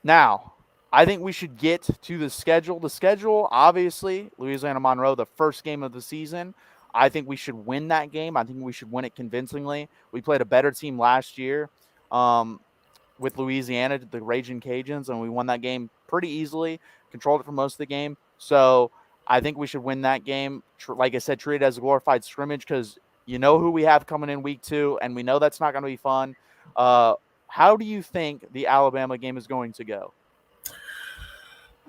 Now, I think we should get to the schedule. The schedule, obviously, Louisiana Monroe, the first game of the season. I think we should win that game. I think we should win it convincingly. We played a better team last year with Louisiana, the Raging Cajuns, and we won that game pretty easily, controlled it for most of the game. So I think we should win that game. Like I said, treat it as a glorified scrimmage because you know who we have coming in week 2, and we know that's not going to be fun. How do you think the Alabama game is going to go?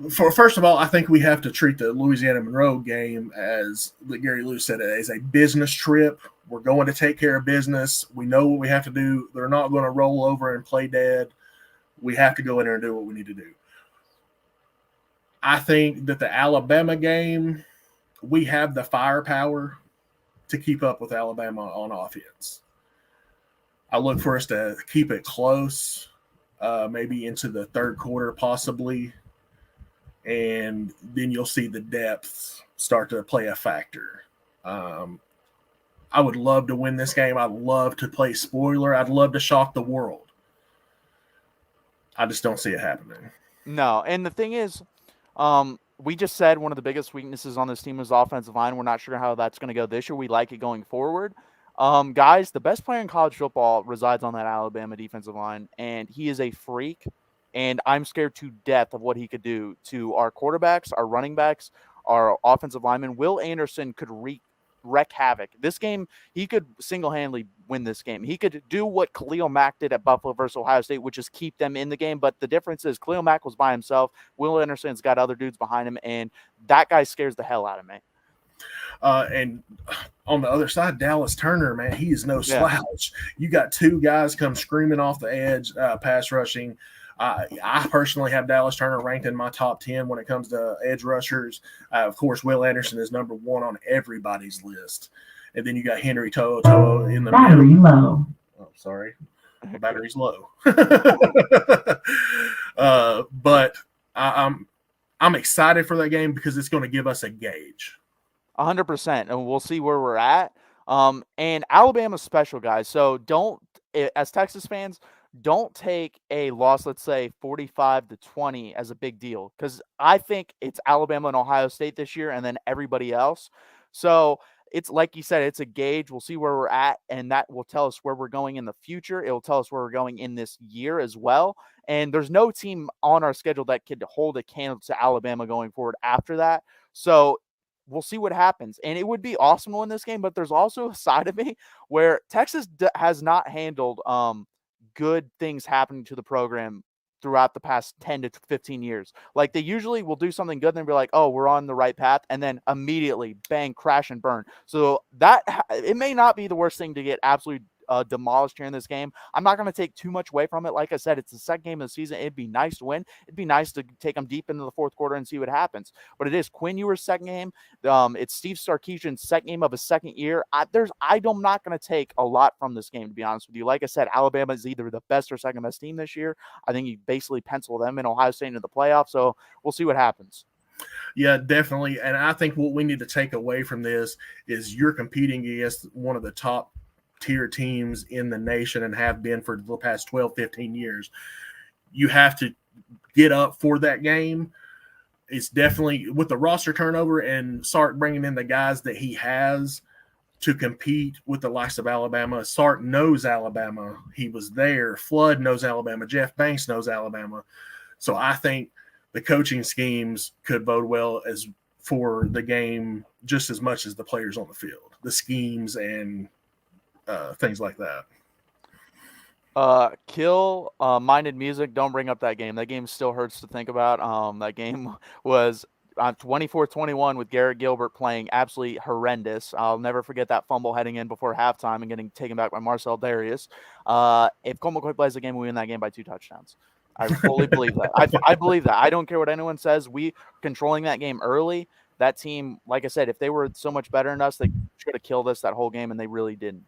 First of all, I think we have to treat the Louisiana Monroe game as Gary Lewis said, as a business trip. We're going to take care of business. We know what we have to do. They're not going to roll over and play dead. We have to go in there and do what we need to do. I think that the Alabama game, we have the firepower to keep up with Alabama on offense. I look for us to keep it close, maybe into the third quarter possibly, and then you'll see the depth start to play a factor. I would love to win this game. I'd love to play spoiler. I'd love to shock the world. I just don't see it happening. No, and the thing is, we just said one of the biggest weaknesses on this team is offensive line. We're not sure how that's going to go this year. We like it going forward. Guys, the best player in college football resides on that Alabama defensive line, and he is a freak, and I'm scared to death of what he could do to our quarterbacks, our running backs, our offensive linemen. Will Anderson could wreak havoc. This game, he could single-handedly win this game. He could do what Khalil Mack did at Buffalo versus Ohio State, which is keep them in the game. But the difference is Khalil Mack was by himself. Will Anderson's got other dudes behind him, and that guy scares the hell out of me. And on the other side, Dallas Turner, man, he is no slouch. You got two guys come screaming off the edge, pass rushing. I personally have Dallas Turner ranked in my top 10 when it comes to edge rushers. Of course, Will Anderson is number 1 on everybody's list. And then you got Henry To'o in the battery middle. Low. Oh, sorry. The battery's low. But I'm excited for that game because it's going to give us a gauge. 100%, and we'll see where we're at. And Alabama's special, guys. So don't, as Texas fans, don't take a loss, let's say 45-20 as a big deal, because I think it's Alabama and Ohio State this year and then everybody else. So it's like you said, it's a gauge. We'll see where we're at, and that will tell us where we're going in the future. It will tell us where we're going in this year as well. And there's no team on our schedule that could hold a candle to Alabama going forward after that. So we'll see what happens. And it would be awesome to win this game, but there's also a side of me where Texas has not handled good things happening to the program throughout the past 10 to 15 years. Like, they usually will do something good and be like, oh, we're on the right path, and then immediately bang, crash and burn. So that, it may not be the worst thing to get absolutely demolished here in this game. I'm not going to take too much away from it. Like I said, it's the second game of the season. It'd be nice to win. It'd be nice to take them deep into the fourth quarter and see what happens. But it is Quinn Ewer's second game. It's Steve Sarkisian's second game of his second year. I'm not going to take a lot from this game, to be honest with you. Like I said, Alabama is either the best or second best team this year. I think you basically pencil them in Ohio State into the playoffs. So we'll see what happens. Yeah, definitely. And I think what we need to take away from this is you're competing against one of the top tier teams in the nation and have been for the past 12, 15 years. You have to get up for that game. It's definitely with the roster turnover and Sark bringing in the guys that he has to compete with the likes of Alabama. Sark knows Alabama. He was there. Flood knows Alabama. Jeff Banks knows Alabama. So I think the coaching schemes could bode well as for the game just as much as the players on the field, the schemes and things like that. Kill Minded Music. Don't bring up that game. That game still hurts to think about. That game was 24-21 with Garrett Gilbert playing absolutely horrendous. I'll never forget that fumble heading in before halftime and getting taken back by Marcel Darius. If Colt McCoy plays the game, we win that game by 2 touchdowns. I fully believe that. I believe that. I don't care what anyone says. We controlling that game early. That team, like I said, if they were so much better than us, they should have killed us that whole game, and they really didn't.